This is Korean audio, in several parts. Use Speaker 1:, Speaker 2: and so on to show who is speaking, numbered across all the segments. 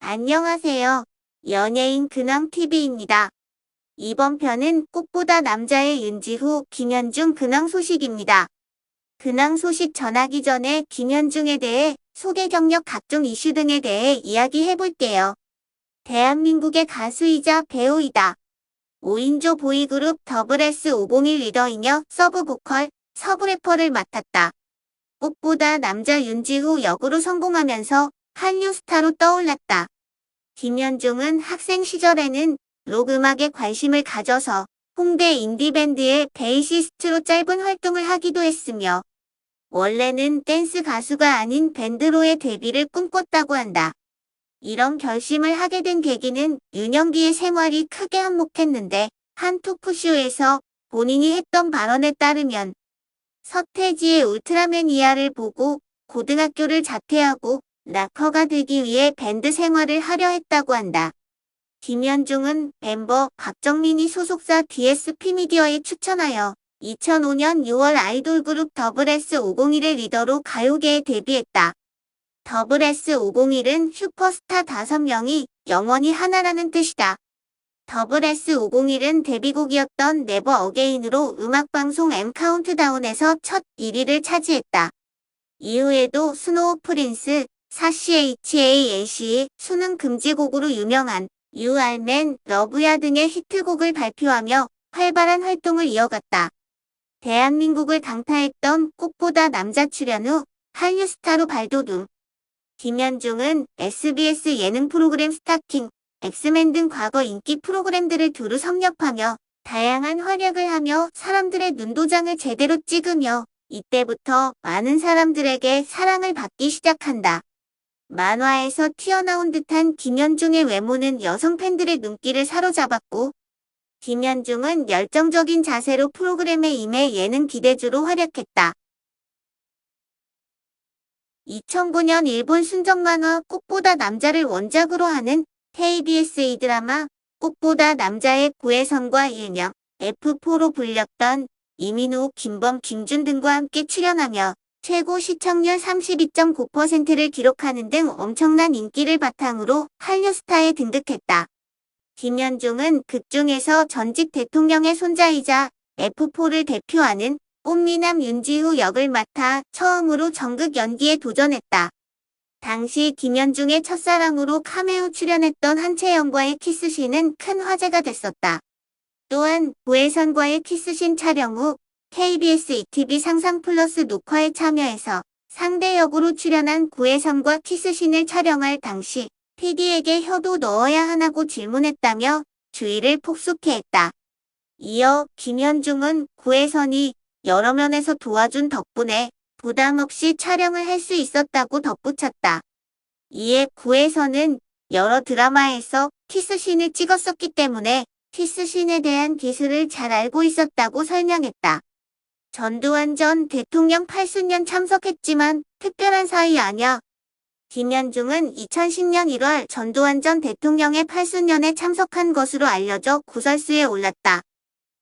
Speaker 1: 안녕하세요. 연예인 근황TV입니다. 이번 편은 꽃보다 남자의 윤지후, 김현중 근황 소식입니다. 근황 소식 전하기 전에 김현중에 대해 소개 경력 각종 이슈 등에 대해 이야기해볼게요. 대한민국의 가수이자 배우이다. 5인조 보이그룹 S501 리더이며 서브 보컬, 서브 래퍼를 맡았다. 꽃보다 남자 윤지후 역으로 성공하면서 한류 스타로 떠올랐다. 김현중은 학생 시절에는 록 음악에 관심을 가져서 홍대 인디밴드의 베이시스트로 짧은 활동을 하기도 했으며 원래는 댄스 가수가 아닌 밴드로의 데뷔를 꿈꿨다고 한다. 이런 결심을 하게 된 계기는 유년기의 생활이 크게 한몫했는데 한 토크쇼에서 본인이 했던 발언에 따르면 서태지의 울트라매니아를 보고 고등학교를 자퇴하고 락커가 되기 위해 밴드 생활을 하려 했다고 한다. 김현중은 멤버 박정민이 소속사 DSP 미디어에 추천하여 2005년 6월 아이돌 그룹 S501의 리더로 가요계에 데뷔했다. S501은 슈퍼스타 5명이 영원히 하나라는 뜻이다. S501은 데뷔곡이었던 네버 어게인으로 음악방송 M 카운트다운에서 첫 1위를 차지했다. 이후에도 스노우 프린스, CHANC의 수능 금지곡으로 유명한 You Are Man, 러브야 등의 히트곡을 발표하며 활발한 활동을 이어갔다. 대한민국을 강타했던 꽃보다 남자 출연 후 한류 스타로 발돋움. 김현중은 SBS 예능 프로그램 스타킹, 엑스맨 등 과거 인기 프로그램들을 두루 섭렵하며 다양한 활약을 하며 사람들의 눈도장을 제대로 찍으며 이때부터 많은 사람들에게 사랑을 받기 시작한다. 만화에서 튀어나온 듯한 김현중의 외모는 여성 팬들의 눈길을 사로잡았고 김현중은 열정적인 자세로 프로그램에 임해 예능 기대주로 활약했다. 2009년 일본 순정 만화 꽃보다 남자를 원작으로 하는 KBS E드라마 꽃보다 남자의 고혜선과 일명 F4로 불렸던 이민호, 김범, 김준 등과 함께 출연하며 최고 시청률 32.9%를 기록하는 등 엄청난 인기를 바탕으로 한류 스타에 등극했다. 김현중은 극중에서 전직 대통령의 손자이자 F4를 대표하는 꽃미남 윤지후 역을 맡아 처음으로 전극 연기에 도전했다. 당시 김현중의 첫사랑으로 카메오 출연했던 한채영과의 키스신은 큰 화제가 됐었다. 또한 고혜선과의 키스신 촬영 후 KBS ETV 상상 플러스 녹화에 참여해서 상대 역으로 출연한 고혜선과 키스신을 촬영할 당시 PD에게 혀도 넣어야 하나고 질문했다며 주의를 폭소케했다. 이어 김현중은 고혜선이 여러 면에서 도와준 덕분에 부담 없이 촬영을 할 수 있었다고 덧붙였다. 이에 고혜선은 여러 드라마에서 키스신을 찍었었기 때문에 키스신에 대한 기술을 잘 알고 있었다고 설명했다. 전두환 전 대통령 8수년 참석했지만 특별한 사이 아냐. 김현중은 2010년 1월 전두환 전 대통령의 8수년에 참석한 것으로 알려져 구설수에 올랐다.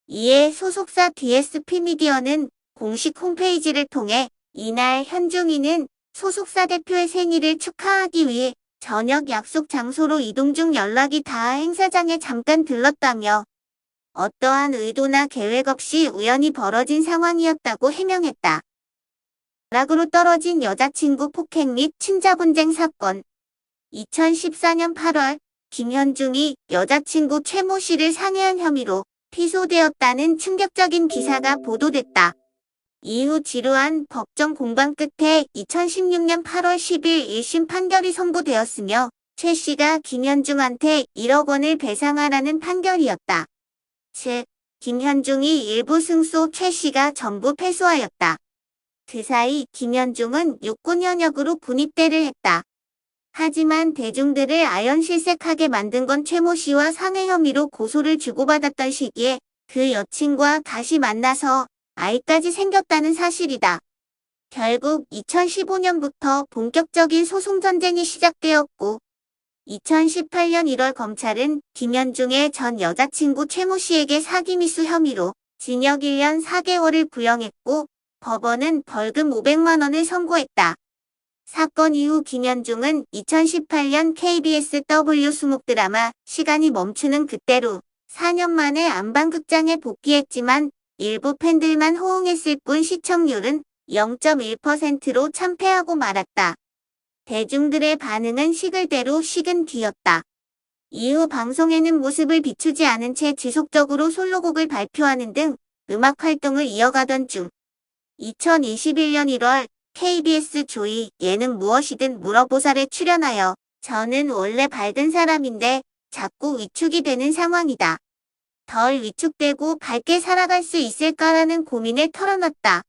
Speaker 1: 이에 소속사 DSP 미디어는 공식 홈페이지를 통해 이날 현중이는 소속사 대표의 생일을 축하하기 위해 저녁 약속 장소로 이동 중 연락이 닿아 행사장에 잠깐 들렀다며 어떠한 의도나 계획 없이 우연히 벌어진 상황이었다고 해명했다. 락으로 떨어진 여자친구 폭행 및 친자분쟁 사건. 2014년 8월 김현중이 여자친구 최모 씨를 상해한 혐의로 피소되었다는 충격적인 기사가 보도됐다. 이후 지루한 법정 공방 끝에 2016년 8월 10일 1심 판결이 선고되었으며 최 씨가 김현중한테 1억 원을 배상하라는 판결이었다. 즉, 김현중이 일부 승소, 최 씨가 전부 패소하였다. 그 사이 김현중은 육군 현역으로 군입대를 했다. 하지만 대중들을 아연실색하게 만든 건 최모 씨와 상해 혐의로 고소를 주고받았던 시기에 그 여친과 다시 만나서 아이까지 생겼다는 사실이다. 결국 2015년부터 본격적인 소송 전쟁이 시작되었고 2018년 1월 검찰은 김현중의 전 여자친구 최모 씨에게 사기미수 혐의로 징역 1년 4개월을 구형했고 법원은 벌금 500만 원을 선고했다. 사건 이후 김현중은 2018년 KBS W 수목 드라마 시간이 멈추는 그때로 4년 만에 안방극장에 복귀했지만 일부 팬들만 호응했을 뿐 시청률은 0.1%로 참패하고 말았다. 대중들의 반응은 식을 대로 식은 뒤였다. 이후 방송에는 모습을 비추지 않은 채 지속적으로 솔로곡을 발표하는 등 음악 활동을 이어가던 중 2021년 1월 KBS 조이 예능 무엇이든 물어보살에 출연하여 저는 원래 밝은 사람인데 자꾸 위축이 되는 상황이다. 덜 위축되고 밝게 살아갈 수 있을까라는 고민을 털어놨다.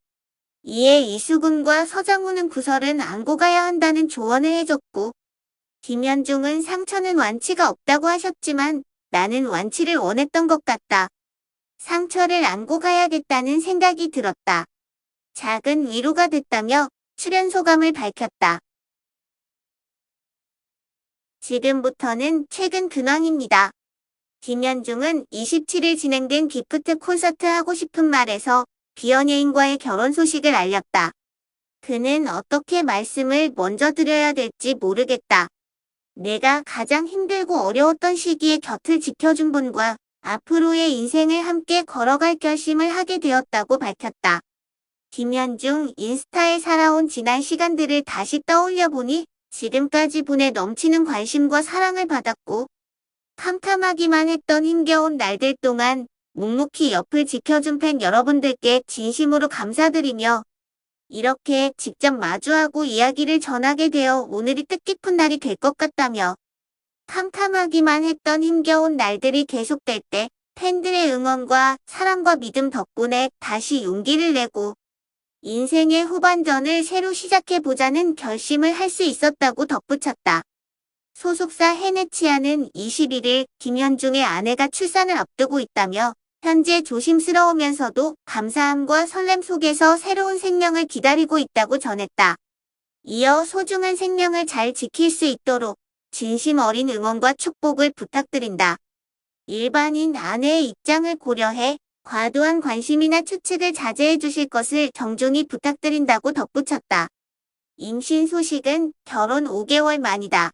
Speaker 1: 이에 이수근과 서장훈은 구설은 안고 가야 한다는 조언을 해줬고 김현중은 상처는 완치가 없다고 하셨지만 나는 완치를 원했던 것 같다. 상처를 안고 가야겠다는 생각이 들었다. 작은 위로가 됐다며 출연 소감을 밝혔다. 지금부터는 최근 근황입니다. 김현중은 27일 진행된 기프트 콘서트 하고 싶은 말에서 비연예인과의 결혼 소식을 알렸다. 그는 어떻게 말씀을 먼저 드려야 될지 모르겠다. 내가 가장 힘들고 어려웠던 시기에 곁을 지켜준 분과 앞으로의 인생을 함께 걸어갈 결심을 하게 되었다고 밝혔다. 김현중 인스타에 살아온 지난 시간들을 다시 떠올려 보니 지금까지 분에 넘치는 관심과 사랑을 받았고 캄캄하기만 했던 힘겨운 날들 동안 묵묵히 옆을 지켜준 팬 여러분들께 진심으로 감사드리며 이렇게 직접 마주하고 이야기를 전하게 되어 오늘이 뜻깊은 날이 될 것 같다며 캄캄하기만 했던 힘겨운 날들이 계속될 때 팬들의 응원과 사랑과 믿음 덕분에 다시 용기를 내고 인생의 후반전을 새로 시작해보자는 결심을 할 수 있었다고 덧붙였다. 소속사 헤네치아는 21일 김현중의 아내가 출산을 앞두고 있다며 현재 조심스러우면서도 감사함과 설렘 속에서 새로운 생명을 기다리고 있다고 전했다. 이어 소중한 생명을 잘 지킬 수 있도록 진심 어린 응원과 축복을 부탁드린다. 일반인 아내의 입장을 고려해 과도한 관심이나 추측을 자제해 주실 것을 정중히 부탁드린다고 덧붙였다. 임신 소식은 결혼 5개월 만이다.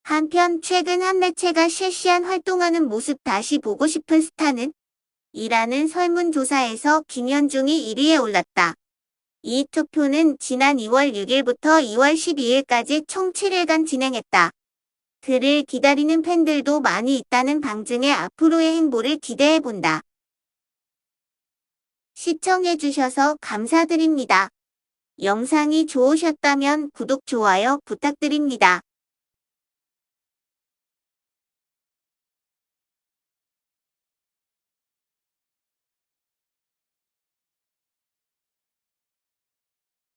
Speaker 1: 한편 최근 한 매체가 실시한 활동하는 모습 다시 보고 싶은 스타는? 이라는 설문조사에서 김현중이 1위에 올랐다. 이 투표는 지난 2월 6일부터 2월 12일까지 총 7일간 진행했다. 그를 기다리는 팬들도 많이 있다는 방증에 앞으로의 행보를 기대해본다. 시청해주셔서 감사드립니다. 영상이 좋으셨다면 구독, 좋아요 부탁드립니다.